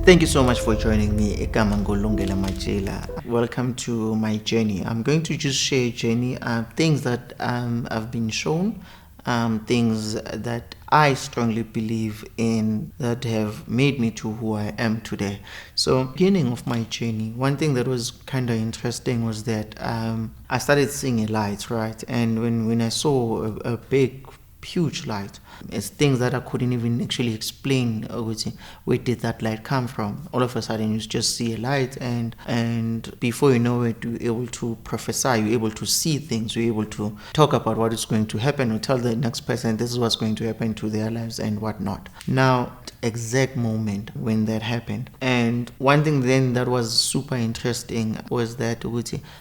Thank you so much for joining me. Lungile Matyila. Welcome to my journey. I'm going to just share a journey, things that I've been shown, things that I strongly believe in that have made me to who I am today. So, beginning of my journey, one thing that was kind of interesting was that I started seeing a light, right? And when I saw a big, huge light, it's things that I couldn't even actually explain. Where did that light come from? All of a sudden you just see a light, and before you know it, you're able to prophesy, you're able to see things, you're able to talk about what is going to happen, or tell the next person this is what's going to happen to their lives and whatnot. Now, exact moment when that happened, and one thing then that was super interesting was that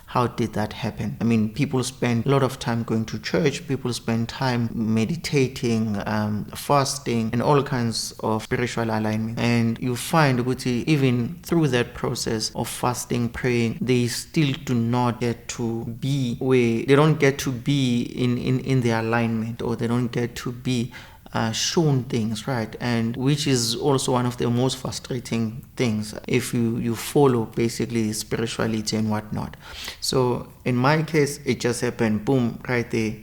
how did that happen? I mean, people spend a lot of time going to church, people spend time meditating, fasting, and all kinds of spiritual alignment, and you find even through that process of fasting, praying, they still do not get to be where they don't get to be in their alignment, or they don't get to be shown things, right? And which is also one of the most frustrating things if you follow basically spirituality and whatnot. So in my case, it just happened, boom, right there.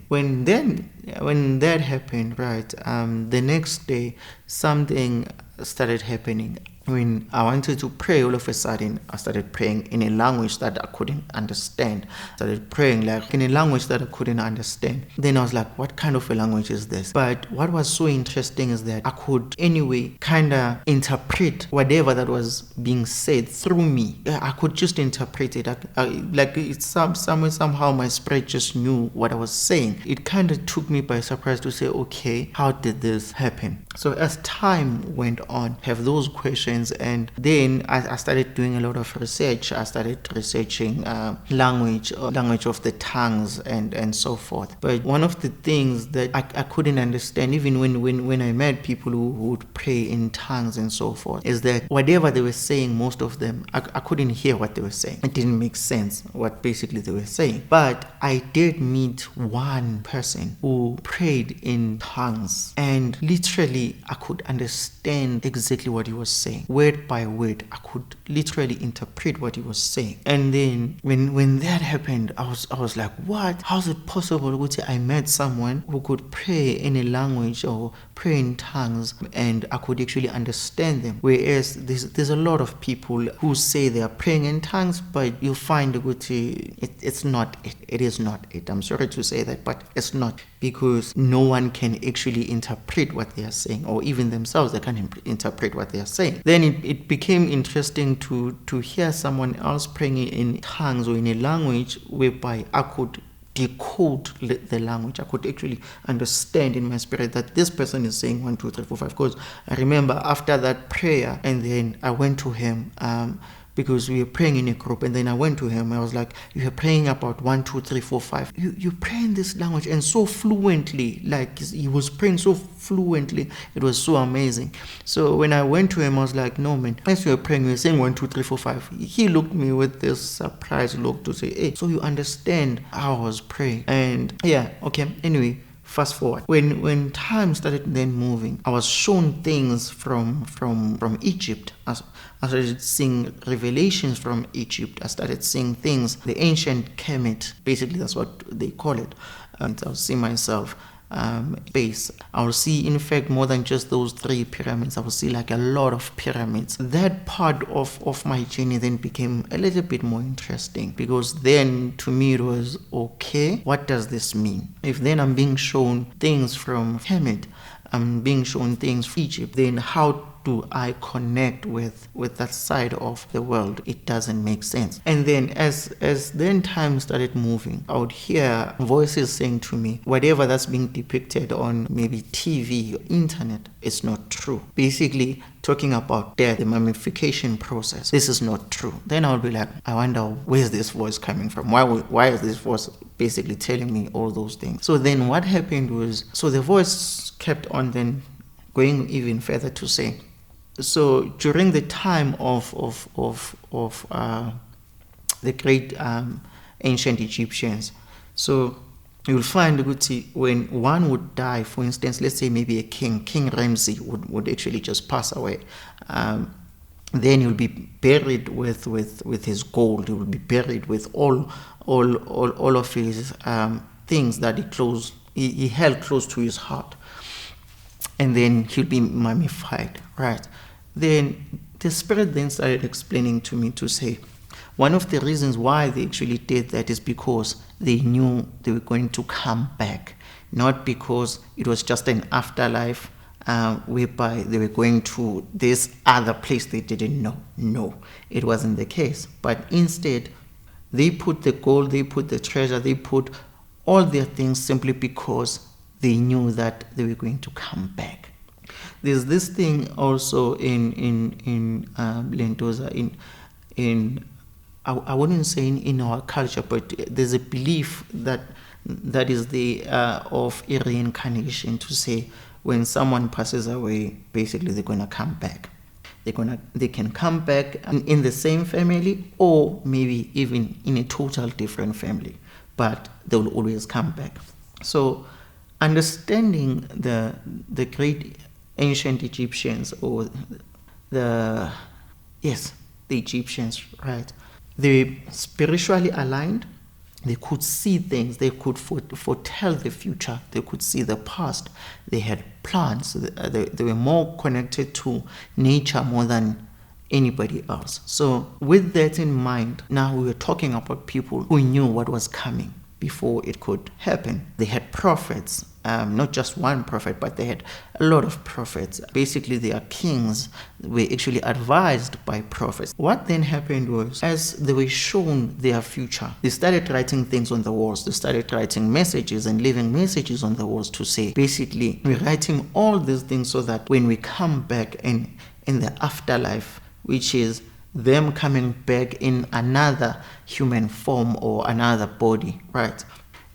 When that happened, right, the next day something started happening. When I wanted to pray, all of a sudden I started praying in a language that I couldn't understand. Started praying like in a language that I couldn't understand. Then I was like, what kind of a language is this? But what was so interesting is that I could anyway kind of interpret whatever that was being said through me. I could just interpret it. Like it's somehow my spirit just knew what I was saying. It kind of took me by surprise to say, okay, how did this happen? So as time went on, have those questions, and then I started doing a lot of research. I started researching language of the tongues and so forth. But one of the things that I couldn't understand, even when I met people who would pray in tongues and so forth, is that whatever they were saying, most of them, I couldn't hear what they were saying. It didn't make sense what basically they were saying. But I did meet one person who prayed in tongues, and literally I could understand exactly what he was saying. Word by word, I could literally interpret what he was saying. And then when that happened, I was like, what? How is it possible? I met someone who could pray in a language or pray in tongues, and I could actually understand them. Whereas there's a lot of people who say they are praying in tongues, but you find it's not it. It is not it. I'm sorry to say that, but it's not, because no one can actually interpret what they are saying, or even themselves they can't interpret what they are saying. Then it became interesting to hear someone else praying in tongues or in a language whereby I could decode the language. I could actually understand in my spirit that this person is saying 1, 2, 3, 4, 5. Because I remember after that prayer, and then I went to him because we were praying in a group, and then I went to him. I was like, you are praying about 1, 2, 3, 4, 5. You pray in this language and so fluently, like he was praying so fluently. It was so amazing. So when I went to him, I was like, no man, as you were praying, you were saying 1, 2, 3, 4, 5. He looked at me with this surprised look to say, hey, so you understand how I was praying? And yeah, okay. Anyway, fast forward. When time started then moving, I was shown things from Egypt. I started seeing revelations from Egypt. I started seeing things, the Ancient Kemet, basically that's what they call it. I'll see myself base. I'll see, in fact, more than just those 3 pyramids. I will see like a lot of pyramids. That part of my journey then became a little bit more interesting, because then to me it was, okay, what does this mean? If then I'm being shown things from Kemet, I'm being shown things from Egypt, then how do I connect with that side of the world? It doesn't make sense. And then as then time started moving, I would hear voices saying to me, whatever that's being depicted on maybe TV or internet is not true. Basically talking about death, the mummification process. This is not true. Then I would be like, I wonder, where's this voice coming from? Why is this voice basically telling me all those things? So then what happened was, so the voice kept on then going even further to say, so during the time of the great ancient Egyptians, so you'll find when one would die, for instance, let's say maybe a king, King Ramsey would actually just pass away. then he'll be buried with his gold. He will be buried with all of his things that he held close to his heart. And then he'll be mummified, right? Then the spirit then started explaining to me to say, one of the reasons why they actually did that is because they knew they were going to come back, not because it was just an afterlife whereby they were going to this other place they didn't know. No, it wasn't the case. But instead, they put the gold, they put the treasure, they put all their things simply because they knew that they were going to come back. There's this thing also in Lentosa, I wouldn't say in our culture, but there's a belief that is the of a reincarnation, to say when someone passes away, basically they're going to come back. They can come back in the same family, or maybe even in a total different family, but they will always come back. So understanding the great ancient Egyptians, or the Egyptians, right? They were spiritually aligned. They could see things. They could foretell the future. They could see the past. They had plans. They were more connected to nature more than anybody else. So with that in mind, now we were talking about people who knew what was coming before it could happen. They had prophets, not just one prophet, but they had a lot of prophets. Basically, their kings were actually advised by prophets. What then happened was, as they were shown their future, they started writing things on the walls. They started writing messages and leaving messages on the walls to say, basically, we're writing all these things so that when we come back in the afterlife, which is them coming back in another human form or another body, right?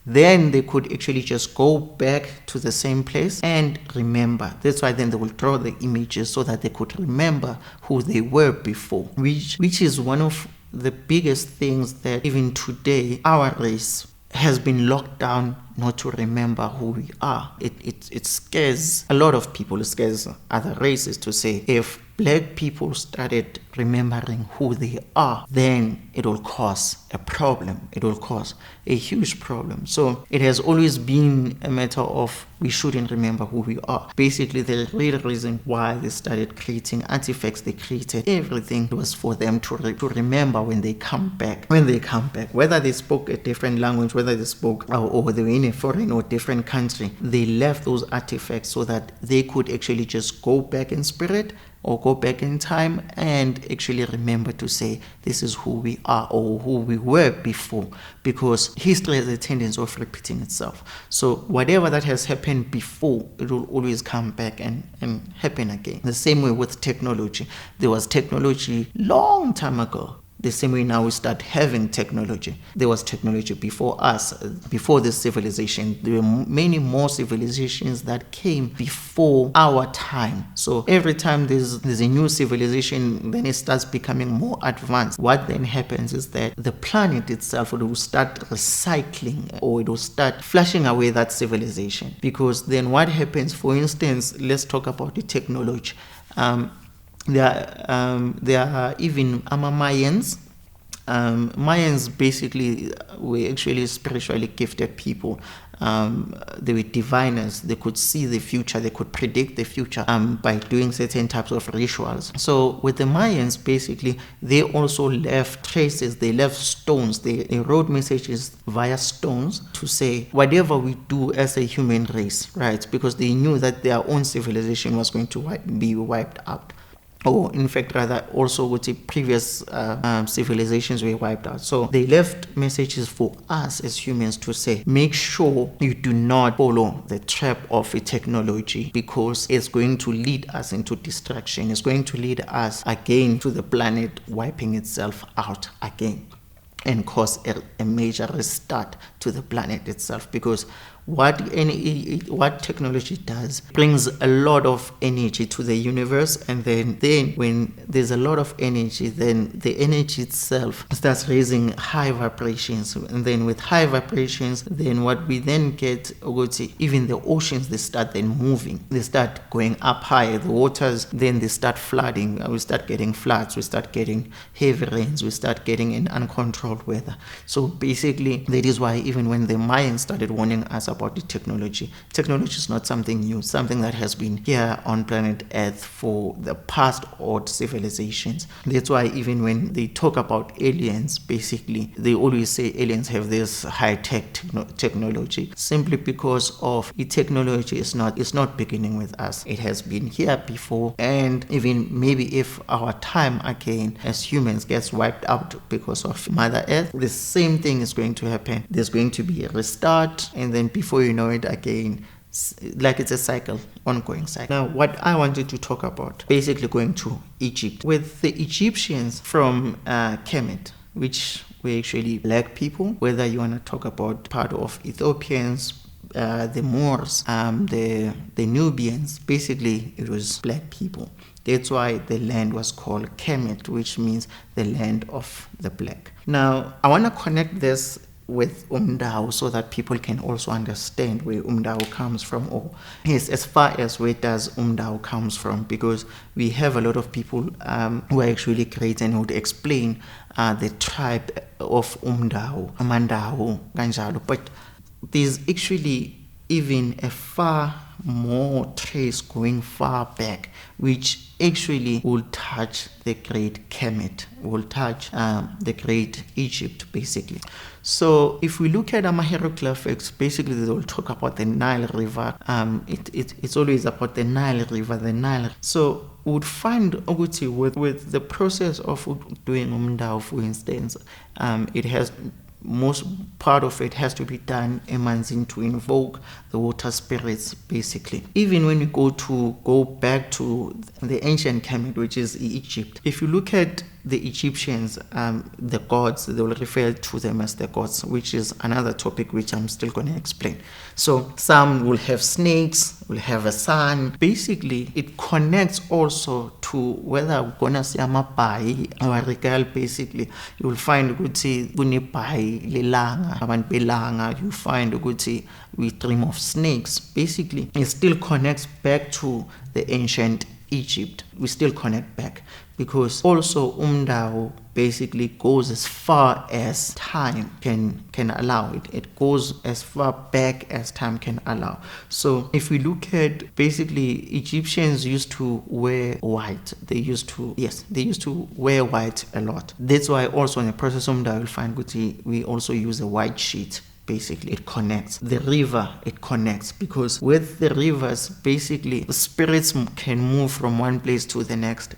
Then they could actually just go back to the same place and remember. That's why then they will draw the images so that they could remember who they were before, which is one of the biggest things that even today our race has been locked down not to remember who we are. It scares a lot of people. It scares other races to say, if Black people started remembering who they are, then it will cause a problem. It will cause a huge problem. So it has always been a matter of we shouldn't remember who we are. Basically, the real reason why they started creating artifacts, they created everything, was for them to remember when they come back. When they come back, whether they spoke a different language, whether they spoke or they were in a foreign or different country, they left those artifacts so that they could actually just go back in spirit or go back in time and actually remember to say, this is who we are or who we were before, because history has a tendency of repeating itself. So whatever that has happened before, it will always come back and happen again. The same way with technology. There was technology long time ago. The same way now we start having technology. There was technology before us, before this civilization. There were many more civilizations that came before our time. So every time there's a new civilization, then it starts becoming more advanced. What then happens is that the planet itself will start recycling, or it will start flushing away that civilization. Because then what happens, for instance, let's talk about the technology. There are even Mayans. Mayans basically were actually spiritually gifted people. They were diviners. They could see the future. They could predict the future by doing certain types of rituals. So with the Mayans, basically, they also left traces. They left stones. They wrote messages via stones to say whatever we do as a human race, right? Because they knew that their own civilization was going to be wiped out. Or in fact, rather, also with the previous civilizations were wiped out. So they left messages for us as humans to say, make sure you do not follow the trap of a technology, because it's going to lead us into destruction. It's going to lead us again to the planet wiping itself out again, and cause a major restart to the planet itself. Because what technology does, brings a lot of energy to the universe, and then when there's a lot of energy, then the energy itself starts raising high vibrations, and then with high vibrations, then what we then get, even the oceans, they start then moving, they start going up higher, the waters then they start flooding, we start getting floods, we start getting heavy rains, we start getting an uncontrolled weather. So basically that is why even when the Mayans started warning us about the technology is not something new, something that has been here on planet Earth for the past old civilizations. That's why even when they talk about aliens, basically they always say aliens have this high-tech technology, simply because of the technology is not beginning with us. It has been here before, and even maybe if our time again as humans gets wiped out because of Mother Earth, the same thing is going to happen. There's going to be a restart, and then before you know it again, like it's a cycle, ongoing cycle. Now, what I wanted to talk about, basically going to Egypt, with the Egyptians from Kemet, which were actually black people, whether you want to talk about part of Ethiopians, the Moors, the Nubians, basically it was black people. That's why the land was called Kemet, which means the land of the black. Now, I want to connect this with Umdao so that people can also understand where Umdao comes from, or yes, as far as where does Umdao comes from, because we have a lot of people who are actually great and would explain the tribe of Umdao, Amandao, Ganjalo, but there's actually even a far more trace going far back, which actually will touch the great Kemet, will touch the great Egypt, basically. So if we look at hieroglyphics, basically they will talk about the Nile River. It's always about the Nile River, the Nile. So we would find with the process of doing Umdao, for instance, it has most part of it has to be done emanzing to invoke the water spirits, basically. Even when we go back to the ancient Kemet, which is Egypt, if you look at the Egyptians, the gods, they will refer to them as the gods, which is another topic which I'm still going to explain. So some will have snakes, will have a sun. Basically, it connects also to whether we're going to see amabai or regal. Basically, you will find kunibai lelanga, abantu belanga. You find we dream of snakes. Basically, it still connects back to the ancient Egypt. We still connect back, because also Umdao basically goes as far as time can allow it. It goes as far back as time can allow. So if we look at, basically, Egyptians used to wear white. They used to wear white a lot. That's why also in the process of Umdao, you'll find we also use a white sheet. Basically, it connects. The river, it connects, because with the rivers, basically, the spirits can move from one place to the next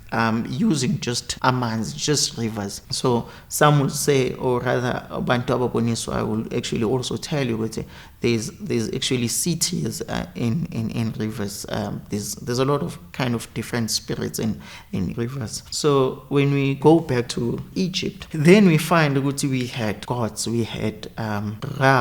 using just amans, just rivers. So some would say, or rather, Bantu Ababoniswa, I will actually also tell you, there's actually cities in rivers. There's a lot of kind of different spirits in rivers. So when we go back to Egypt, then we find we had gods. We had Ra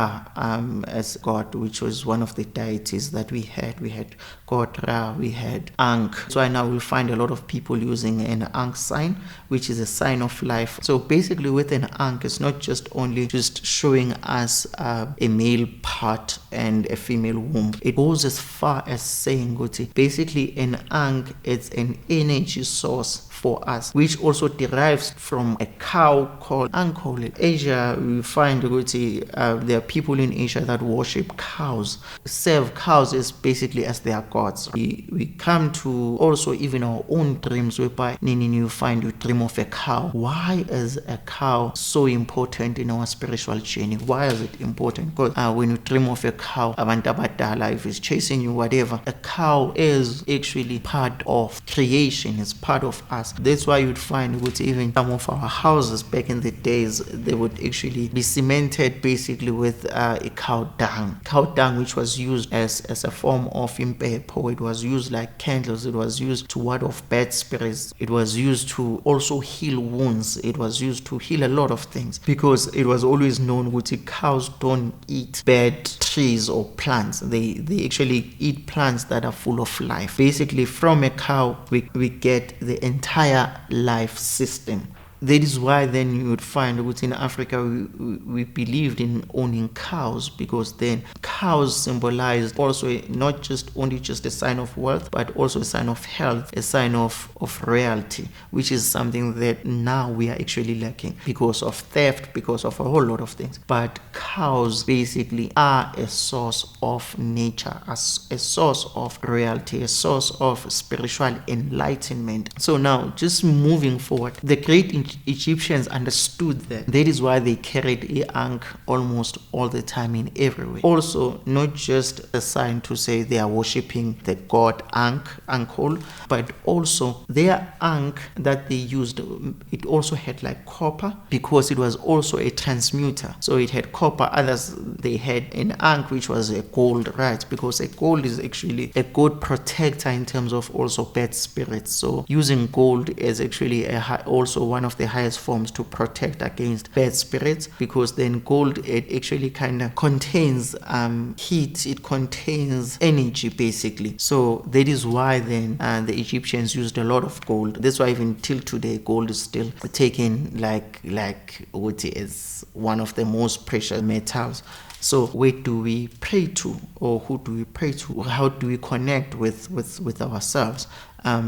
as God, which was one of the deities that we had. We had God Ra, we had Ankh. So I now will find a lot of people using an Ankh sign, which is a sign of life. So basically with an Ankh, it's not just only just showing us a male part and a female womb. It goes as far as saying, basically an Ankh, it's an energy source for us, which also derives from a cow called Ankole. Asia, we find there are people in Asia that worship cows, serve cows as basically as their gods. We come to also even our own dreams, whereby you find you dream of a cow. Why is a cow so important in our spiritual journey? Why is it important? Because when you dream of a cow, if it's chasing you, whatever, a cow is actually part of creation, it's part of us. That's why you'd find with even some of our houses back in the days, they would actually be cemented basically with a cow dung, which was used as a form of impepo. It was used like candles. It was used to ward off bad spirits. It was used to also heal wounds. It was used to heal a lot of things, because it was always known that cows don't eat bad trees or plants. They actually eat plants that are full of life. Basically, from a cow, we get the entire life system. That is why then you would find within Africa we believed in owning cows, because then cows symbolized also not just a sign of wealth, but also a sign of health, a sign of royalty, which is something that now we are actually lacking because of theft, because of a whole lot of things. But cows basically are a source of nature, a source of royalty, a source of spiritual enlightenment. So now, just moving forward, the great Egyptians understood that. That is why they carried a ankh almost all the time in every way. Also, not just a sign to say they are worshipping the god Ankhol, but also their ankh that they used, it also had like copper, because it was also a transmuter. So it had copper. Others, they had an ankh which was a gold, right? Because a gold is actually a good protector in terms of also bad spirits. So using gold is actually also one of the highest forms to protect against bad spirits, because then gold, it actually kind of contains heat, it contains energy basically. So that is why then the Egyptians used a lot of gold. That's why even till today gold is still taken like what is one of the most precious metals. So where do we pray to, or who do we pray to? How do we connect with ourselves?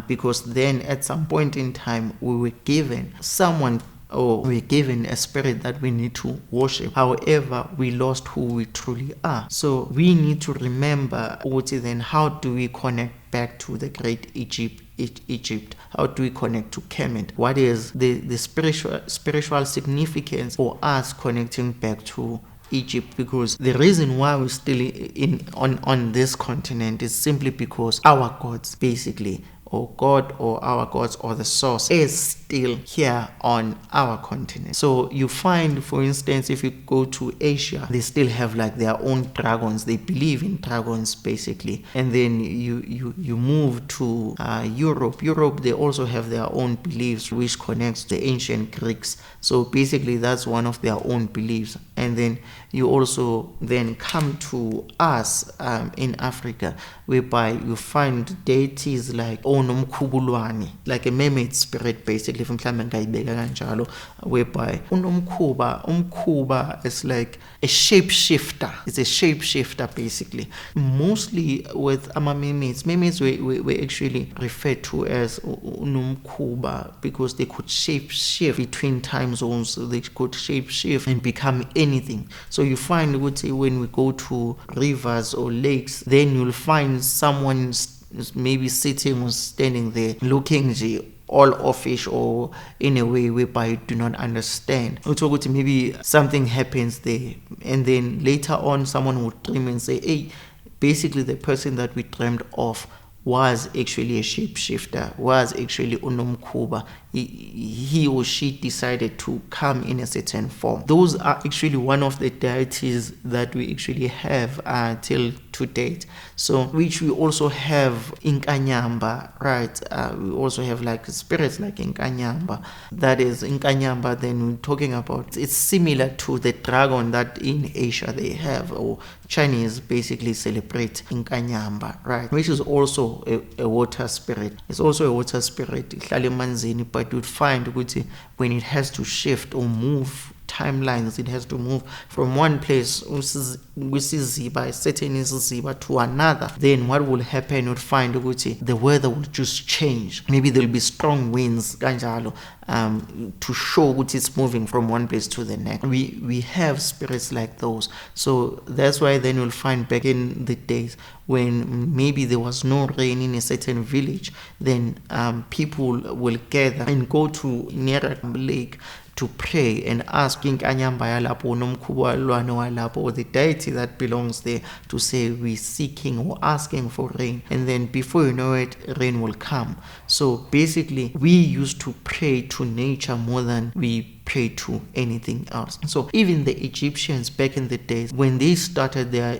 Because then at some point in time we were given someone, or we're given a spirit that we need to worship. However, we lost who we truly are. So we need to remember then how do we connect back to the great Egypt? How do we connect to Kemet? What is the spiritual significance for us connecting back to Egypt? Because the reason why we're still on this continent is simply because our gods basically, or God or our gods or the source, is still here on our continent. So you find, for instance, if you go to Asia, they still have like their own dragons. They believe in dragons basically. And then you move to Europe, they also have their own beliefs, which connects to the ancient Greeks. So basically that's one of their own beliefs. And then you also then come to us in Africa, whereby you find deities like Onomkhubulwane, like a mermaid spirit basically, from whereby Umkhuba is like a shapeshifter. It's a shapeshifter basically. Mostly with mermaids were actually referred to as Unomkhuba, because they could shapeshift between time zones. So they could shapeshift and become anything. So you find, when we go to rivers or lakes, then you'll find someone maybe sitting or standing there looking all offish, or in a way whereby you do not understand. Maybe something happens there, and then later on someone would dream and say, hey, basically the person that we dreamed of was actually a shapeshifter, was actually Unomkhuba. He or she decided to come in a certain form. Those are actually one of the deities that we actually have till to date. So, which we also have in Kanyamba, right? We also have like spirits like in Kanyamba. That is in Kanyamba, then we're talking about, it's similar to the dragon that in Asia they have, or Chinese basically celebrate in Kanyamba, right? Which is also a water spirit. It's also a water spirit, but you'd find when it has to shift or move timelines, it has to move from one place, by setting to another. Then what will happen? You'd find the weather will just change. Maybe there'll be strong winds, to show what it's moving from one place to the next. We have spirits like those. So that's why then you'll find back in the days when maybe there was no rain in a certain village, then people will gather and go to near a lake to pray and ask or the deity that belongs there to say we're seeking or asking for rain, and then before you know it, rain will come. So basically we used to pray to nature more than we pray to anything else. So even the Egyptians back in the days, when they started their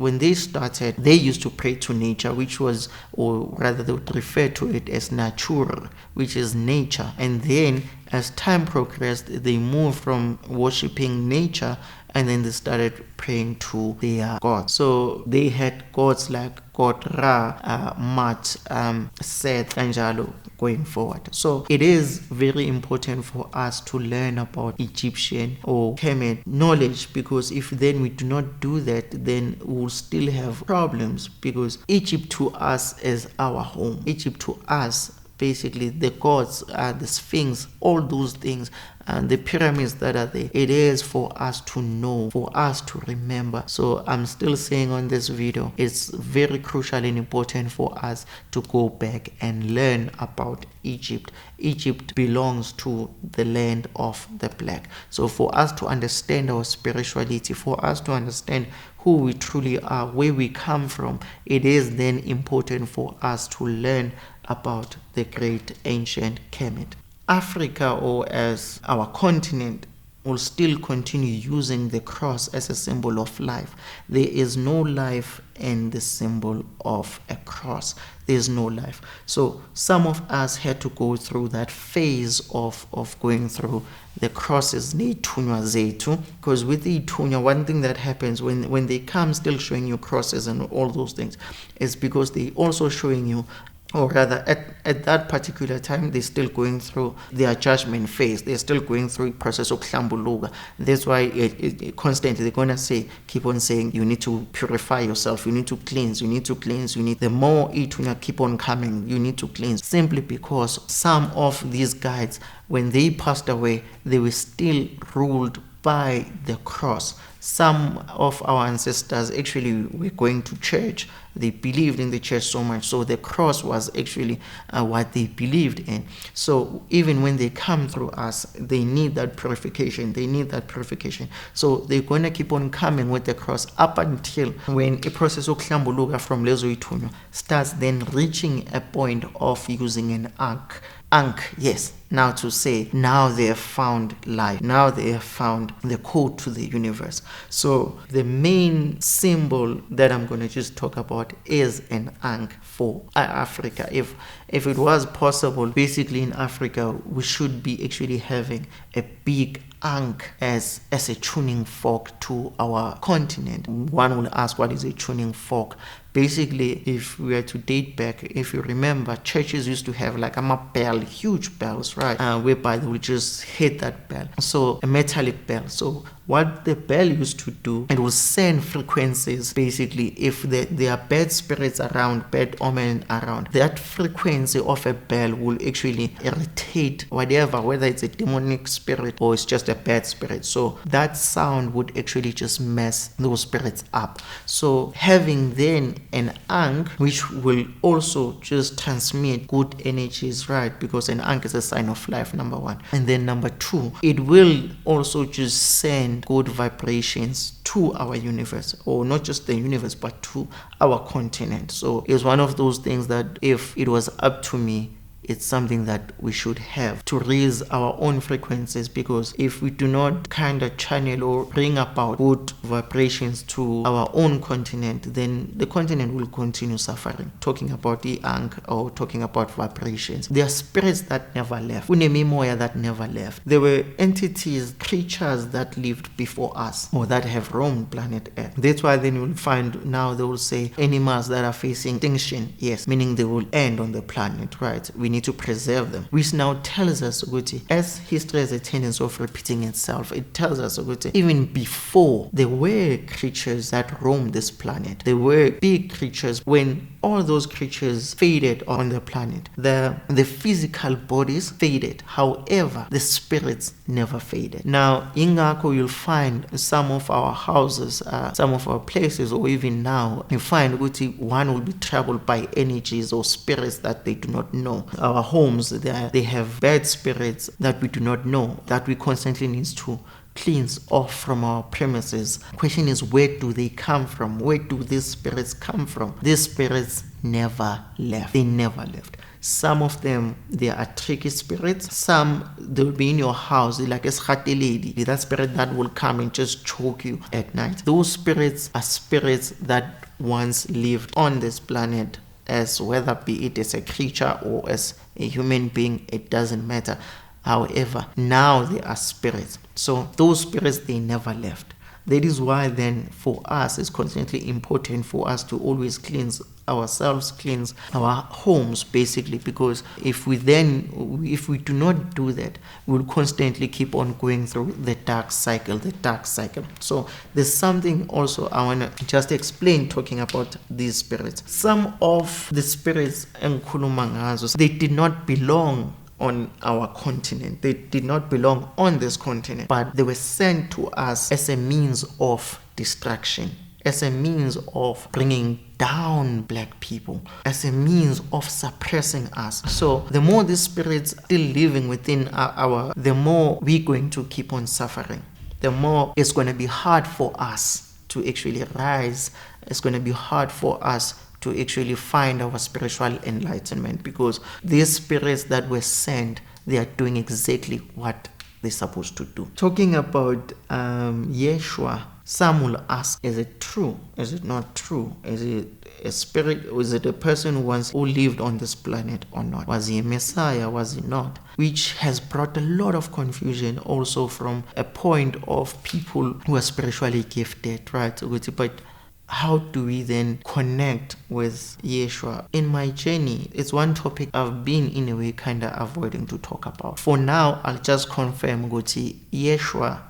they used to pray to nature, which was, or rather they would refer to it as natural, which is nature. And then as time progressed, they moved from worshipping nature and then they started praying to their gods. So they had gods like God Ra, Mat, Seth, Kanjalo, going forward. So it is very important for us to learn about Egyptian or Kemet knowledge, because if then we do not do that, then we'll still have problems, because Egypt to us is our home. Egypt to us, basically the gods, the Sphinx, all those things, and the pyramids that are there, it is for us to know, for us to remember. So I'm still saying on this video, it's very crucial and important for us to go back and learn about Egypt. Egypt belongs to the land of the black. So for us to understand our spirituality, for us to understand who we truly are, where we come from, it is then important for us to learn about the great ancient Kemet. Africa, or as our continent, will still continue using the cross as a symbol of life. There is no life in the symbol of a cross. There is no life. So some of us had to go through that phase of going through the crosses, because with the itunya, one thing that happens when they come still showing you crosses and all those things is because they also showing you, or rather at that particular time, they're still going through their judgment phase. They're still going through the process of klambuluga. That's why constantly they're going to keep on saying, you need to purify yourself, you need to cleanse, the more itunya keep on coming, you need to cleanse, simply because some of these guides, when they passed away, they were still ruled by the cross. Some of our ancestors actually were going to church. They believed in the church so much, so the cross was actually what they believed in. So even when they come through us, they need that purification. So they're going to keep on coming with the cross up until when a process of klambuluga from lezo itunya starts then reaching a point of using an ankh, yes, now to say, now they have found life, now they have found the code to the universe. So the main symbol that I'm going to just talk about is an ankh for Africa. If it was possible, basically in Africa, we should be actually having a big ankh as a tuning fork to our continent. One will ask, what is a tuning fork? Basically, if we are to date back, if you remember, churches used to have like a bell, huge bells, right? Whereby they would just hit that bell. So a metallic bell. So what the bell used to do, it will send frequencies. Basically, if there are bad spirits around, bad omen around, that frequency of a bell will actually irritate whatever, whether it's a demonic spirit or it's just a bad spirit. So that sound would actually just mess those spirits up. So having then an ankh, which will also just transmit good energies, right? Because an ankh is a sign of life, number one. And then number two, it will also just send good vibrations to our universe, or not just the universe, but to our continent. So it's one of those things that if it was up to me, it's something that we should have to raise our own frequencies, because if we do not kind of channel or bring about good vibrations to our own continent, then the continent will continue suffering. Talking about the ankh or talking about vibrations, there are spirits that never left, unemimoya that never left. There were entities, creatures that lived before us or that have roamed planet Earth. That's why then you'll find now they will say animals that are facing extinction, yes, meaning they will end on the planet, right? We need to preserve them, which now tells us, as history has a tendency of repeating itself, it tells us even before there were creatures that roamed this planet, there were big creatures. When all those creatures faded on the planet. The physical bodies faded. However, the spirits never faded. Now, in Ngako, you'll find some of our houses, some of our places, or even now, you find one will be troubled by energies or spirits that they do not know. Our homes, they have bad spirits that we do not know, that we constantly need to cleanse off from our premises. Question is, where do they come from? Where do these spirits come from? These spirits never left. They never left. Some of them, they are tricky spirits. Some, they'll be in your house, like a schatty lady, that spirit that will come and just choke you at night. Those spirits are spirits that once lived on this planet, as whether be it as a creature or as a human being, it doesn't matter. However, now they are spirits. So those spirits, they never left. That is why then for us, it's constantly important for us to always cleanse ourselves, cleanse our homes, basically, because if we do not do that, we'll constantly keep on going through the dark cycle. So there's something also I want to just explain talking about these spirits. Some of the spirits in Kulumangazo, they did not belong on our continent. They did not belong on this continent, but they were sent to us as a means of distraction, as a means of bringing down black people, as a means of suppressing us. So the more these spirits still living within the more we're going to keep on suffering. The more it's going to be hard for us to actually rise. It's going to be hard for us to actually find our spiritual enlightenment, because these spirits that were sent, they are doing exactly what they're supposed to do. Talking about Yeshua, some will ask, is it true? Is it not true? Is it a spirit? Or is it a person who lived on this planet or not? Was he a Messiah? Was he not? Which has brought a lot of confusion also from a point of people who are spiritually gifted, right? But how do we then connect with Yeshua? In my journey, it's one topic I've been in a way kind of avoiding to talk about. For now, I'll just confirm Yeshua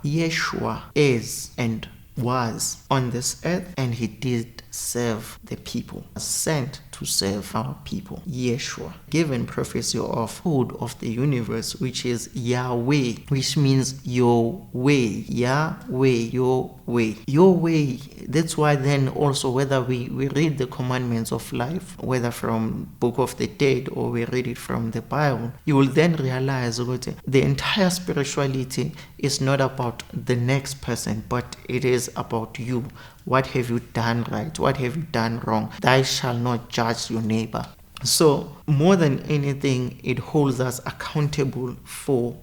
is and was on this earth, and he did serve the people, sent to serve our people. Yeshua, given prophecy of food of the universe, which is Yahweh, which means your way. Yahweh, your way. Your way. That's why then also whether we read the commandments of life, whether from Book of the Dead or we read it from the Bible, you will then realize that the entire spirituality is not about the next person, but it is about you. What have you done right? What have you done wrong? Thou shalt not judge your neighbor. So more than anything, it holds us accountable for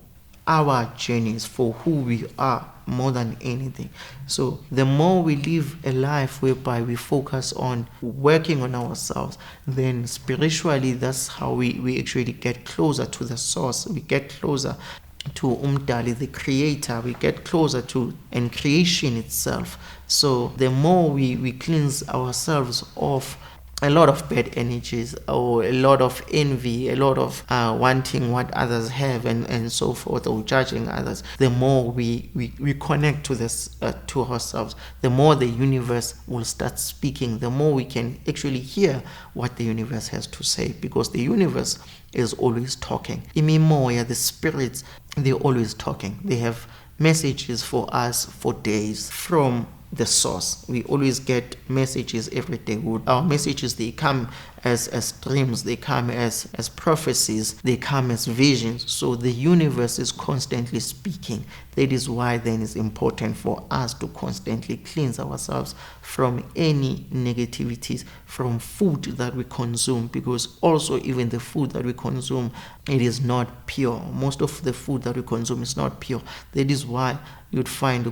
our journeys, for who we are, more than anything. So the more we live a life whereby we focus on working on ourselves, then spiritually, that's how we actually get closer to the source. We get closer to Umdali, the creator. We get closer to and creation itself. So the more we cleanse ourselves of a lot of bad energies, or a lot of envy, a lot of wanting what others have, and so forth, or judging others, the more we connect to this to ourselves, the more the universe will start speaking, the more we can actually hear what the universe has to say, because the universe is always talking. Imimoya, the spirits, they're always talking. They have messages for us for days from the source. We always get messages every day. Our messages, they come as dreams, they come as prophecies, they come as visions. So the universe is constantly speaking. That is why then it's important for us to constantly cleanse ourselves from any negativities, from food that we consume, because also even the food that we consume, it is not pure. Most of the food that we consume is not pure. That is why you'd find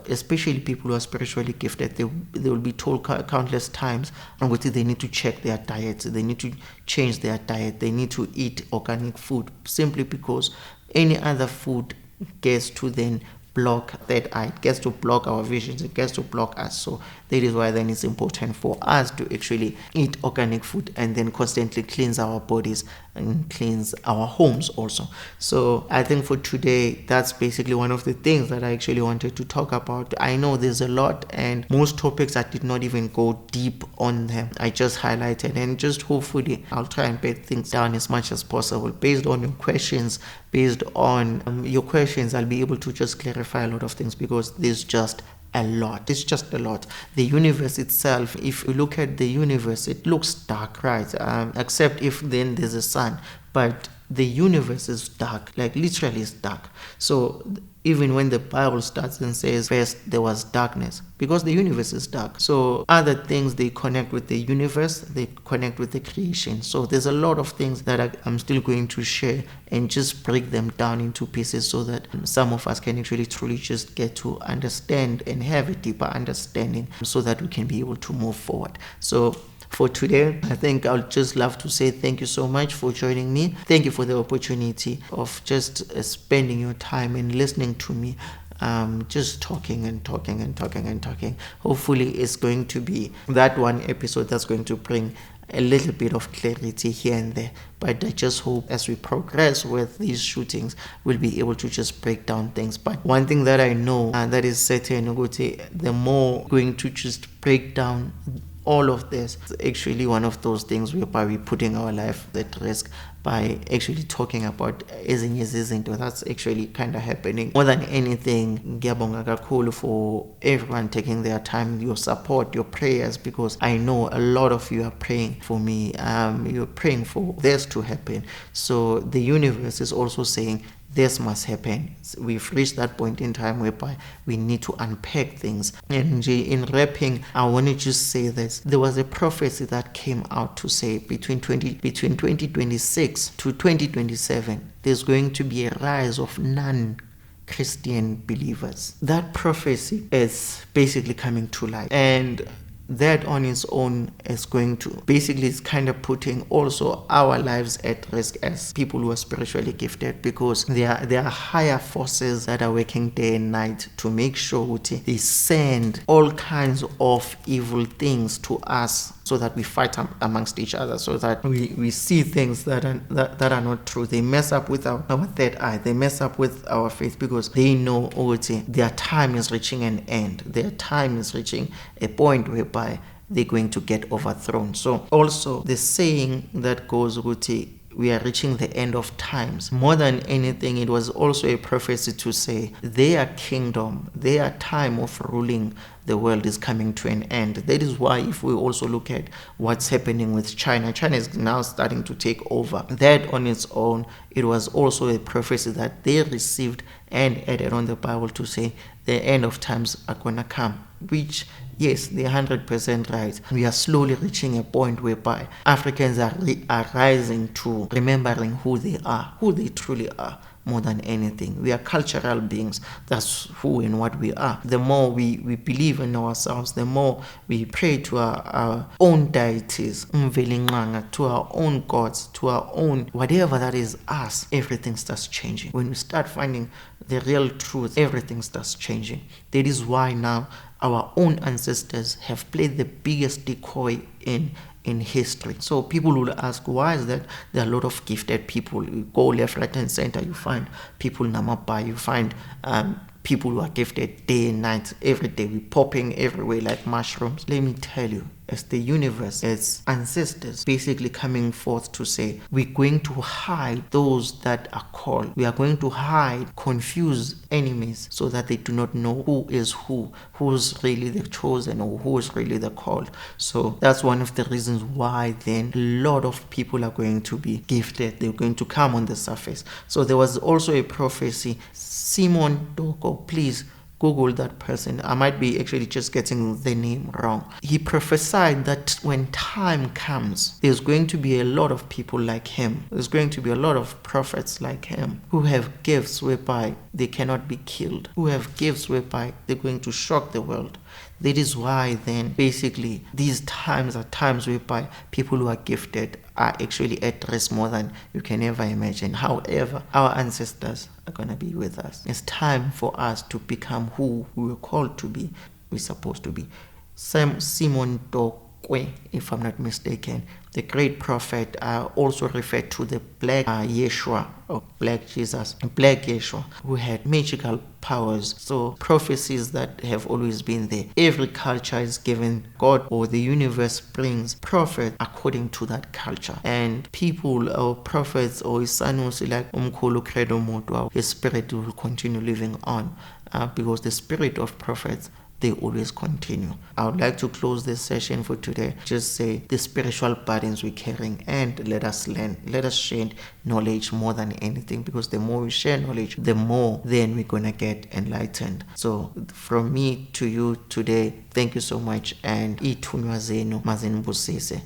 especially people who are spiritually gifted, they will be told countless times on what they need to check their diets, they need to change their diet, they need to eat organic food, simply because any other food gets to then block that eye, it gets to block our visions, it gets to block us. So That is why then it's important for us to actually eat organic food and then constantly cleanse our bodies and cleanse our homes also. So I think for today, that's basically one of the things that I actually wanted to talk about. I know there's a lot, and most topics I did not even go deep on them. I just highlighted, and just hopefully I'll try and break things down as much as possible based on your questions. Based on your questions, I'll be able to just clarify a lot of things, because there's just a lot. It's just a lot. The universe itself, if you look at the universe, it looks dark, right? Except if then there's a sun. But the universe is dark, like literally it's dark. So even when the Bible starts and says first there was darkness, because the universe is dark. So other things, they connect with the universe, they connect with the creation. So there's a lot of things that I'm still going to share and just break them down into pieces, so that some of us can actually truly just get to understand and have a deeper understanding, so that we can be able to move forward. So for today, I think I'll just love to say thank you so much for joining me. Thank you for the opportunity of just spending your time and listening to me. Just talking and talking and talking and talking. Hopefully it's going to be that one episode that's going to bring a little bit of clarity here and there. But I just hope as we progress with these shootings, we'll be able to just break down things. But one thing that I know, and that is certain, the more going to just break down all of this, is actually one of those things whereby we're putting our life at risk by actually talking about ezinye izinto that's actually kind of happening. More than anything, ngiyabonga kakhulu for everyone taking their time, your support, your prayers, because I know a lot of you are praying for me. You're praying for this to happen. So the universe is also saying this must happen. We've reached that point in time whereby we need to unpack things. And in wrapping, I want to just say this. There was a prophecy that came out to say between 2026 to 2027, there's going to be a rise of non-Christian believers. That prophecy is basically coming to life. And that on its own is going to basically, it's kind of putting also our lives at risk as people who are spiritually gifted, because there are higher forces that are working day and night to make sure they send all kinds of evil things to us, so that we fight amongst each other, so that we see things that are not true. They mess up with our third eye. They mess up with our faith, because they know their time is reaching an end. Their time is reaching a point whereby they're going to get overthrown. So also the saying that goes, we are reaching the end of times. More than anything, it was also a prophecy to say their kingdom, their time of ruling the world is coming to an end. That is why if we also look at what's happening with China is now starting to take over. That on its own, it was also a prophecy that they received and added on the Bible to say the end of times are going to come, which, yes, they're 100% right. We are slowly reaching a point whereby Africans are rising to remembering who they are, who they truly are. More than anything, we are cultural beings. That's who and what we are. The more we believe in ourselves, the more we pray to our own deities, to our own gods, to our own whatever that is us, everything starts changing. When we start finding the real truth, everything starts changing. That is why now our own ancestors have played the biggest decoy in history. So people will ask, why is that? There are a lot of gifted people. You go left, right, and center, you find people namapa, you find people who are gifted day and night, every day. We're popping everywhere like mushrooms. Let me tell you, as the universe, as ancestors basically coming forth to say, we're going to hide those that are called. We are going to hide, confuse enemies, so that they do not know who is who's really the chosen, or who is really the called. So that's one of the reasons why then a lot of people are going to be gifted. They're going to come on the surface. So there was also a prophecy. Simon Doko, please Google that person. I might be actually just getting the name wrong. He prophesied that when time comes, there's going to be a lot of people like him. There's going to be a lot of prophets like him who have gifts whereby they cannot be killed, who have gifts whereby they're going to shock the world. That is why then basically these times are times whereby people who are gifted are actually at risk more than you can ever imagine. However, our ancestors are going to be with us. It's time for us to become who we were called to be, we're supposed to be. Simon Tokwe, if I'm not mistaken, the great prophet, also referred to the black Yeshua, or black Jesus, black Yeshua, who had magical powers. So prophecies that have always been there. Every culture is given, God or the universe brings prophet according to that culture. And people or prophets or his son will say like Umkhulu Credo Motu, his spirit will continue living on, because the spirit of prophets, they always continue. I would like to close this session for today. Just say the spiritual burdens we're carrying, and let us learn. Let us share knowledge more than anything, because the more we share knowledge, the more then we're gonna get enlightened. So from me to you today, thank you so much, and ithunywa zenu mazenibusise.